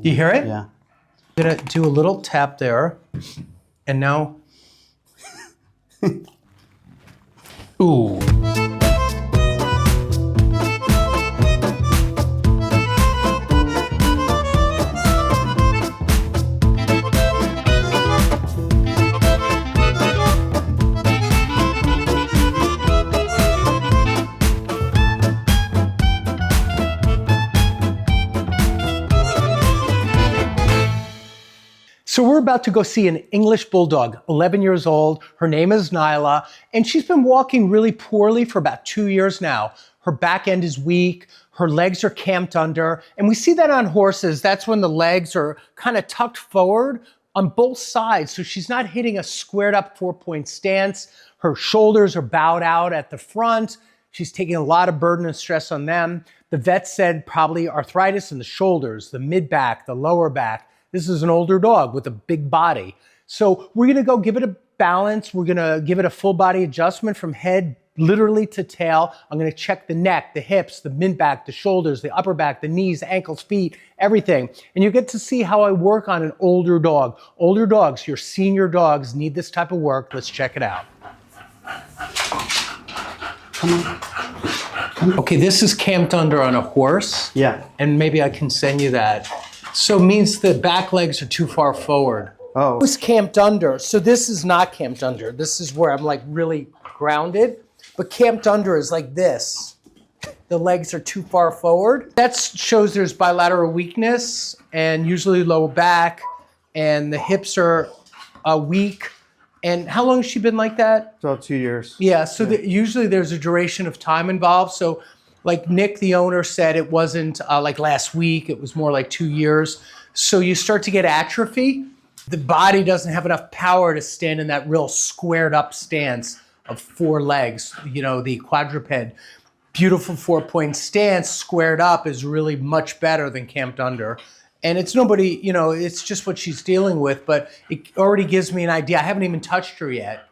Do you hear it? Yeah. I'm gonna do a little tap there, and now, ooh. So we're about to go see an English Bulldog, 11 years old. Her name is Nyla, and she's been walking really poorly for about 2 years now. Her back end is weak, her legs are camped under, and we see that on horses. That's when the legs are kind of tucked forward on both sides, so she's not hitting a squared up 4-point stance. Her shoulders are bowed out at the front. She's taking a lot of burden and stress on them. The vet said probably arthritis in the shoulders, the mid-back, the lower back. This is an older dog with a big body. So we're gonna go give it a balance. We're gonna give it a full body adjustment from head literally to tail. I'm gonna check the neck, the hips, the mid-back, the shoulders, the upper back, the knees, ankles, feet, everything. And you get to see how I work on an older dog. Older dogs, your senior dogs need this type of work. Let's check it out. Come on. Okay, this is camped under on a horse. Yeah. And maybe I can send you that. So it means the back legs are too far forward. Oh. It was camped under. So this is not camped under. This is where I'm like really grounded. But camped under is like this. The legs are too far forward. That shows there's bilateral weakness and usually lower back, and the hips are weak. And how long has she been like that? About 2 years. Yeah, so usually there's a duration of time involved. So like Nick, the owner, said it wasn't like last week, it was more like 2 years. So you start to get atrophy. The body doesn't have enough power to stand in that real squared up stance of 4 legs, you know, the quadruped. Beautiful 4-point stance, squared up is really much better than camped under. And it's nobody, you know, it's just what she's dealing with, but it already gives me an idea. I haven't even touched her yet,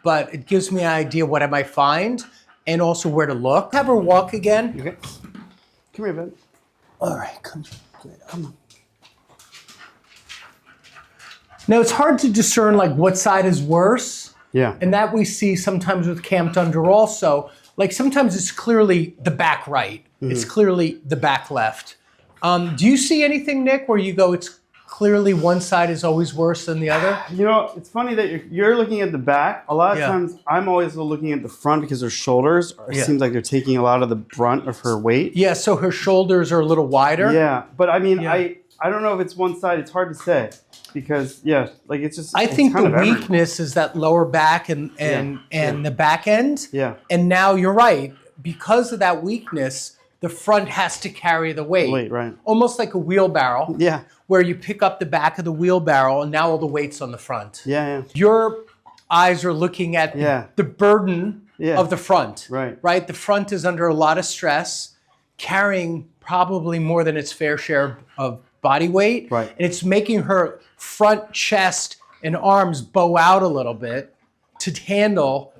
but it gives me an idea what I might find and also where to look. Have her walk again. Okay. Come here, bud. All right, come on. Now it's hard to discern like what side is worse. Yeah. And that we see sometimes with camped under also. Like sometimes it's clearly the back right. Mm-hmm. It's clearly the back left. Do you see anything, Nick, where you go, it's clearly one side is always worse than the other? You know, it's funny that you're looking at the back. A lot of times I'm always looking at the front because her shoulders, it seems like they're taking a lot of the brunt of her weight. Yeah, so her shoulders are a little wider. Yeah, but I mean, I don't know if it's one side. It's hard to say because, like it's just, I think the weakness is that lower back and the back end. Yeah. And now you're right. Because of that weakness, the front has to carry the weight. Right. Almost like a wheelbarrow. Yeah. Where you pick up the back of the wheelbarrow and now all the weight's on the front. Yeah. Your eyes are looking at the burden of the front. Right. The front is under a lot of stress, carrying probably more than its fair share of body weight. Right. And it's making her front, chest, and arms bow out a little bit to handle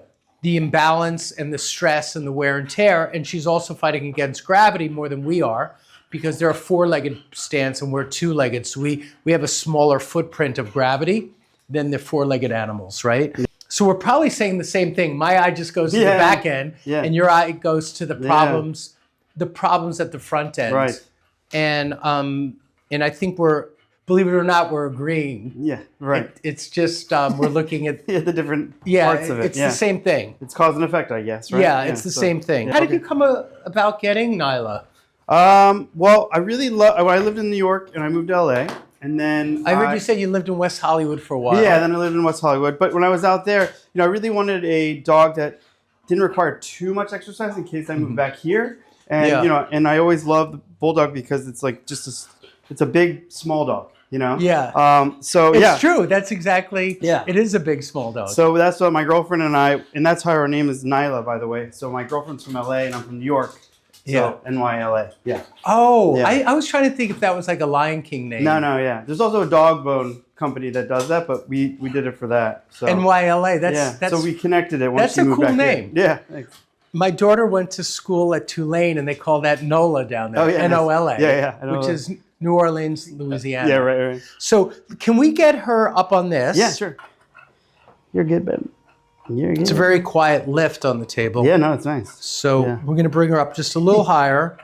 the imbalance and the stress and the wear and tear. And she's also fighting against gravity more than we are because they're a 4-legged stance and we're 2-legged. So we have a smaller footprint of gravity than the 4-legged animals, right? Yeah. So we're probably saying the same thing. My eye just goes to the back end and your eye goes to the problems at the front end. Right. And I think believe it or not, we're agreeing. Yeah, right. It's just we're looking at the different parts of it. It's the same thing. It's cause and effect, I guess, right? Yeah, it's the same thing. How did you come about getting Nyla? Well, I really I lived in New York and I moved to LA. And then I heard you say you lived in West Hollywood for a while. Yeah, then I lived in West Hollywood. But when I was out there, I really wanted a dog that didn't require too much exercise in case I moved back here. And and I always loved the Bulldog because it's like it's a big, small dog. Yeah. So it's true. That's exactly. Yeah. It is a big, small dog. So that's what my girlfriend and that's how her name is Nyla, by the way. So my girlfriend's from LA and I'm from New York. So NYLA. Yeah. Oh, yeah. I was trying to think if that was like a Lion King name. No, yeah. There's also a dog bone company that does that, but we did it for that. So NYLA. That's so we connected it once she moved back. That's a cool name. Yeah. Thanks. My daughter went to school at Tulane, and they call that NOLA down there. N-O-L-A. Yeah. Which is New Orleans, Louisiana. Yeah, right. So can we get her up on this? Yeah, sure. You're good, babe. You're good. It's a very quiet lift on the table. Yeah, no, it's nice. So we're going to bring her up just a little higher.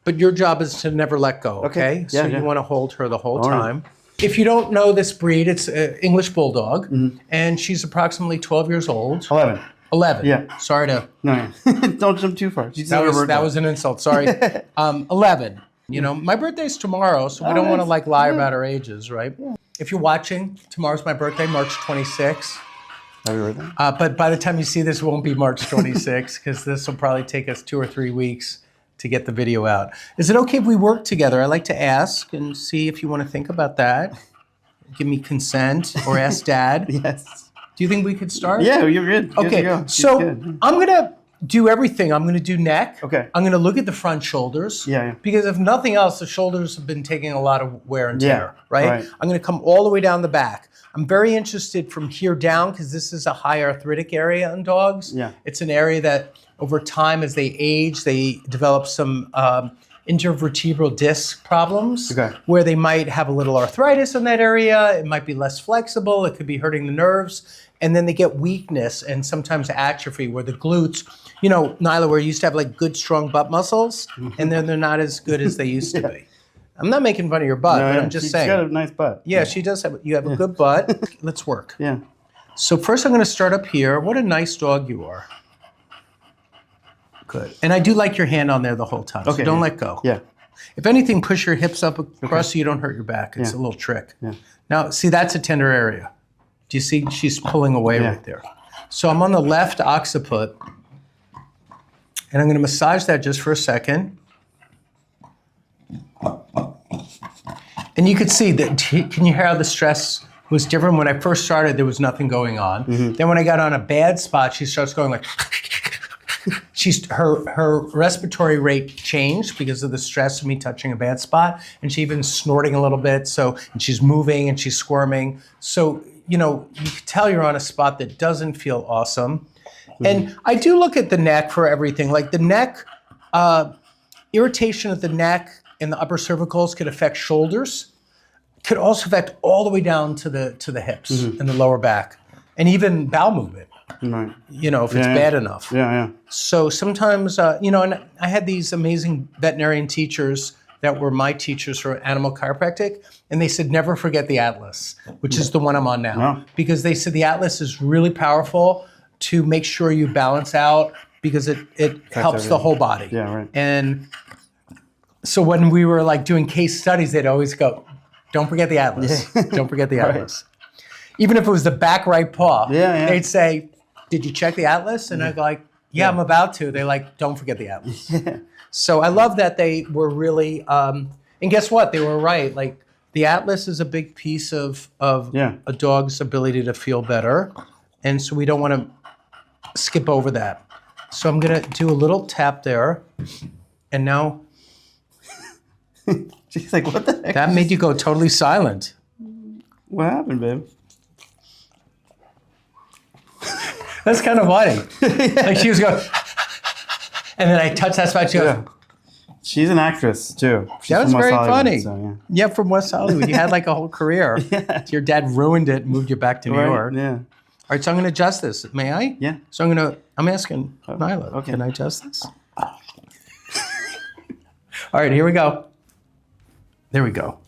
But your job is to never let go, okay? So you want to hold her the whole time. Right. If you don't know this breed, it's an English Bulldog. And she's approximately 12 years old. 11. 11. Yeah. Sorry to... No, don't jump too far. That was an insult. Sorry. 11. You know, my birthday's tomorrow, so we don't want to like lie about our ages, right? Yeah. If you're watching, tomorrow's my birthday, March 26th. Happy birthday. But by the time you see this, it won't be March 26th because this will probably take us 2 or 3 weeks to get the video out. Is it okay if we work together? I like to ask and see if you want to think about that. Give me consent or ask Dad. Yes. Do you think we could start? Yeah, you're good. Okay, so I'm going to do everything. I'm going to do neck. Okay. I'm going to look at the front shoulders. Yeah. Because if nothing else, the shoulders have been taking a lot of wear and tear, right? I'm going to come all the way down the back. I'm very interested from here down because this is a high arthritic area in dogs. Yeah. It's an area that over time as they age, they develop some intervertebral disc problems where they might have a little arthritis in that area. It might be less flexible. It could be hurting the nerves. And then they get weakness and sometimes atrophy where the glutes, you know, Nyla, where you used to have like good, strong butt muscles, and then they're not as good as they used to be. I'm not making fun of your butt, but I'm just saying. She's got a nice butt. Yeah, she does have, you have a good butt. Let's work. Yeah. So first I'm going to start up here. What a nice dog you are. Good. And I do like your hand on there the whole time, so don't let go. Yeah. If anything, push your hips up across so you don't hurt your back. It's a little trick. Yeah. Now, see, that's a tender area. Do you see? She's pulling away right there. So I'm on the left occiput, and I'm going to massage that just for a second. And you could see that, can you hear how the stress was different? When I first started, there was nothing going on. Then when I got on a bad spot, she starts going like, her respiratory rate changed because of the stress of me touching a bad spot. And she's even snorting a little bit. And she's moving and she's squirming. So, you know, you can tell you're on a spot that doesn't feel awesome. And I do look at the neck for everything. Like the neck, irritation of the neck and the upper cervicals could affect shoulders, could also affect all the way down to the hips and the lower back, and even bowel movement. Right. You know, if it's bad enough. Yeah. So sometimes, you know, and I had these amazing veterinarian teachers that were my teachers for animal chiropractic, and they said, never forget the Atlas, which is the one I'm on now. Because they said the Atlas is really powerful to make sure you balance out because it helps the whole body. Yeah, right. And so when we were like doing case studies, they'd always go, don't forget the Atlas. Don't forget the Atlas. Even if it was the back right paw, they'd say, did you check the Atlas? And I'd go like, yeah, I'm about to. They're like, don't forget the Atlas. So I love that they were really, and guess what? They were right. Like the Atlas is a big piece of a dog's ability to feel better. And so we don't want to skip over that. So I'm going to do a little tap there. And now. She's like, what the heck? That made you go totally silent. What happened, babe? That's kind of funny. Like she was going, and then I touched that spot. She goes, she's an actress too. She's that was very funny. So, from West Hollywood. You had like a whole career. Your dad ruined it, moved you back to New York. Yeah. All right, so I'm going to adjust this. May I? Yeah. So I'm asking Nyla. Okay. Can I adjust this? All right, here we go. There we go.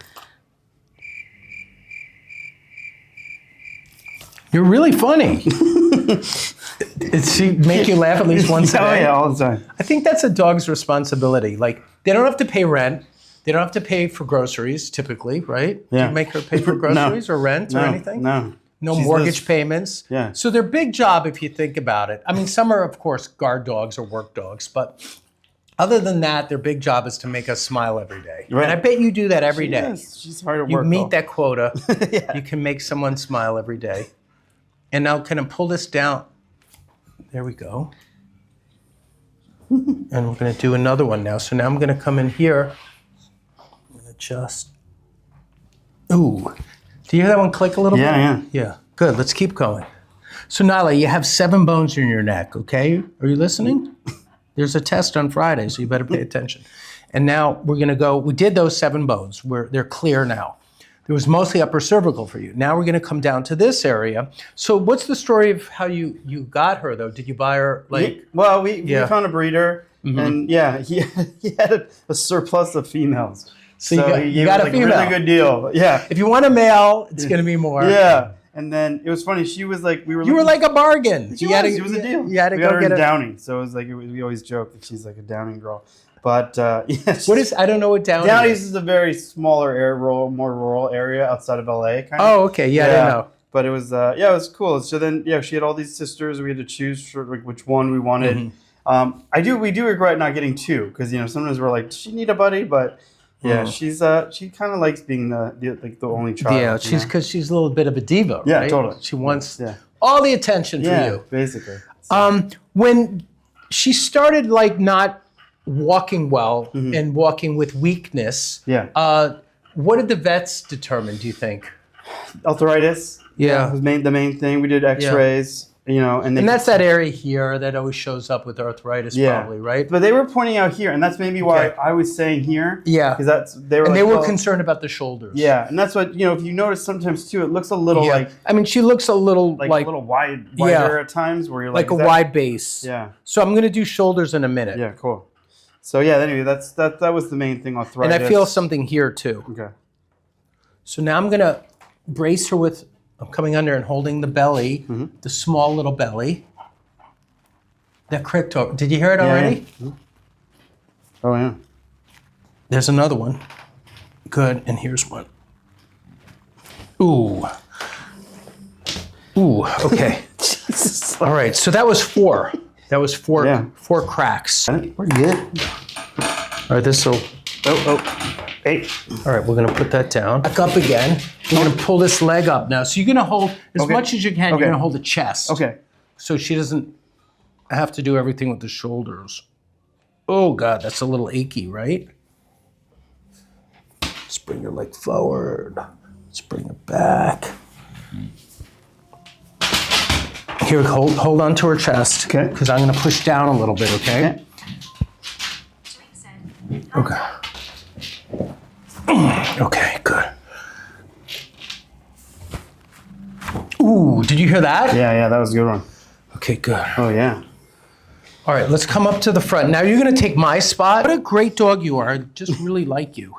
You're really funny. Did she make you laugh at least once a day? Oh, yeah, all the time. I think that's a dog's responsibility. Like, they don't have to pay rent. They don't have to pay for groceries, typically, right? Yeah. Do you make her pay for groceries or rent or anything? No. No mortgage payments? Yeah. So they're big job if you think about it. I mean, some are, of course, guard dogs or work dogs, but other than that, their big job is to make us smile every day. Right. And I bet you do that every day. Yes, she's hard at you work. You meet that quota. You can make someone smile every day. And now can I pull this down? There we go. And we're going to do another one now. So now I'm going to come in here and adjust. Ooh. Do you hear that one click a little bit? Yeah. Good. Let's keep going. So Nyla, you have 7 bones in your neck, okay? Are you listening? There's a test on Friday, so you better pay attention. And now we're gonna go, we did those 7 bones, they're clear now. It was mostly upper cervical for you. Now we're gonna come down to this area. So what's the story of how you got her though? Did you buy her like? Well, we found a breeder, and he had a surplus of females. So you got a female. Really good deal. Yeah. If you want a male, it's gonna be more. Yeah. And then it was funny. She was like, You were like a bargain. She was a deal. You had to we got go her get in a Downing, so it was like we always joke that she's like a Downing girl. But What is? I don't know what Downing is. Downey's is a very smaller area, more rural area outside of LA. Kind of. Oh, okay. Yeah, I didn't know. But it was it was cool. So then she had all these sisters. We had to choose for like which one we wanted. We do regret not getting 2 because sometimes we're like, does she need a buddy? But she kind of likes being the only child. Yeah, because she's a little bit of a diva. Yeah, right? totally. She wants all the attention for you. Basically. When she started like not walking well and walking with weakness, what did the vets determine, do you think? Arthritis. Yeah. Was the main thing. We did x-rays, and that's that area here that always shows up with arthritis probably, right? But they were pointing out here, and that's maybe why I was saying here. Yeah. Because they were concerned about the shoulders. Yeah, and that's what, if you notice sometimes too, it looks a little like... I mean, she looks a little like a little wider at times where you're like a wide base. Yeah. So I'm going to do shoulders in a minute. Yeah, cool. So anyway, that was the main thing, arthritis. And I feel something here too. Okay. So now I'm going to brace her with, I'm coming under and holding the belly, the small little belly. That cricked over. Did you hear it already? Yeah. Oh, yeah. There's another one. Good, and here's one. Ooh. Ooh, okay. Jesus. All right, so that was 4. That was 4 cracks. Pretty good. All right, this will... Oh. 8. All right, we're gonna put that down. Back up again. We're gonna pull this leg up now. So you're gonna hold, as much as you can, you're gonna hold the chest. Okay. So she doesn't have to do everything with the shoulders. Oh God, that's a little achy, right? Let's bring your leg forward. Let's bring it back. Here, hold on to her chest. Okay. Because I'm gonna push down a little bit, okay? Okay. Okay, good. Ooh, did you hear that? Yeah, that was a good one. Okay, good. Oh, yeah. All right, let's come up to the front. Now you're gonna take my spot. What a great dog you are. I just really like you.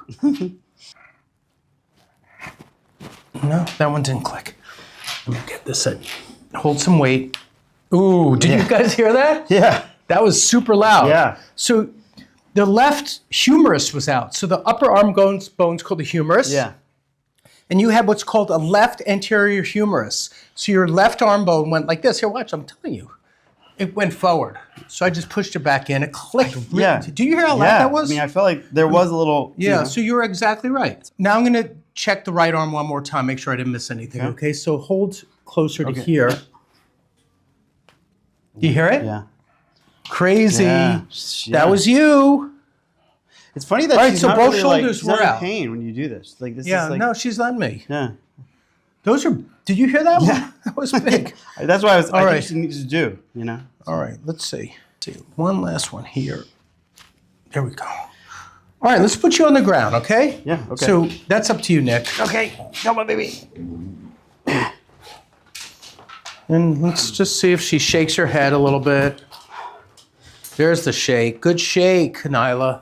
No, that one didn't click. Let me get this in. Hold some weight. Ooh, did you guys hear that? Yeah. That was super loud. Yeah. So the left humerus was out. So the upper arm bone's called the humerus. Yeah. And you had what's called a left anterior humerus. So your left arm bone went like this. Here, watch, I'm telling you. It went forward. So I just pushed it back in. It clicked. Yeah. Do you hear how loud that was? I mean, I felt like there was a little... Yeah, so you're exactly right. Now I'm going to check the right arm one more time, make sure I didn't miss anything, okay? So hold closer to here. Do you hear it? Yeah. Crazy. Yeah. That was you. It's funny that she's so not both really, shoulders she's not were in out. pain when you do this. Like this is like... No, she's letting me. Yeah. Those are... Did you hear that Yeah. one? That was big. That's what I All right. think she needs to do, All right, let's see. One last one here. There we go. All right, let's put you on the ground, okay? Yeah, okay. So that's up to you, Nick. Okay. Come on, baby. And let's just see if she shakes her head a little bit. There's the shake. Good shake, Nyla.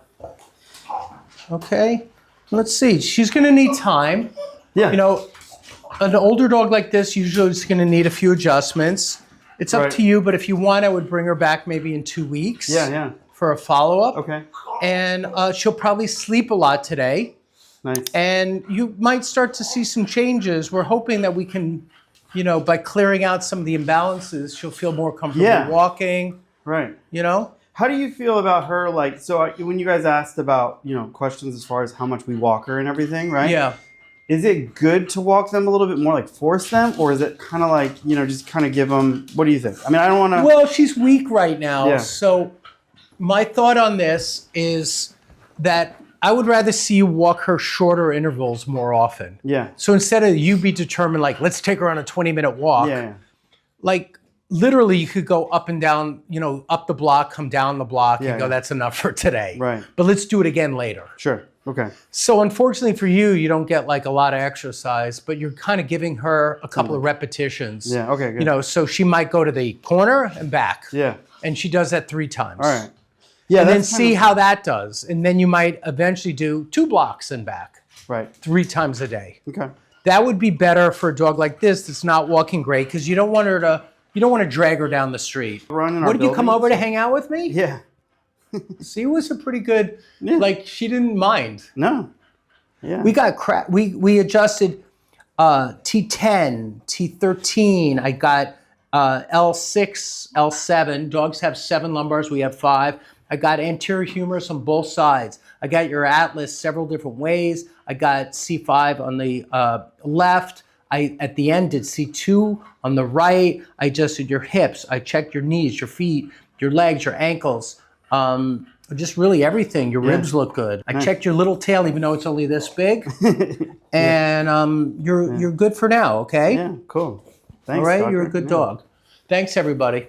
Okay. Let's see. She's going to need time. Yeah. An older dog like this usually is going to need a few adjustments. It's up to you, but if you want, I would bring her back maybe in 2 weeks. Yeah. For a follow-up. Okay. And she'll probably sleep a lot today. Nice. And you might start to see some changes. We're hoping that we can, by clearing out some of the imbalances, she'll feel more comfortable walking. Right. How do you feel about her? Like, so when you guys asked about, questions as far as how much we walk her and everything, right? Yeah. Is it good to walk them a little bit more, like force them? Or is it kind of like, just kind of give them, what do you think? I mean, I don't want to. Well, she's weak right now. Yeah. So my thought on this is that I would rather see you walk her shorter intervals more often. Yeah. So instead of you be determined, like, let's take her on a 20-minute walk. Yeah. Like, literally you could go up and down, you know, up the block, come down the block, Yeah, and go, yeah. that's enough for today. Right. But let's do it again later. Sure. Okay. So unfortunately for you, you don't get like a lot of exercise, but you're kind of giving her a couple of repetitions. Yeah. Okay. Good. You know, so she might go to the corner and back. Yeah. And she does that 3 times. All right. Yeah. And then that's kind see of- how that does. And then you might eventually do 2 blocks and back Right. 3 times a day. Okay. That would be better for a dog like this that's not walking great, because you don't want to drag her down the street. Run in our What, did you come building, over to so- hang out with me? Yeah. See, it was a pretty good, Yeah. like she didn't mind. No. Yeah. We got we adjusted T10, T13. I got L6, L7. Dogs have 7 lumbars. We have 5. I got anterior humerus on both sides. I got your atlas several different ways. I got C5 on the left. I, at the end, did C2 on the right. I adjusted your hips. I checked your knees, your feet, your legs, your ankles. Just really everything. Your ribs look good. I checked your little tail, even though it's only this big. And you're good for now, okay? Yeah. Cool. Thanks. All right, doctor. you're a good Yeah. dog. Thanks, everybody.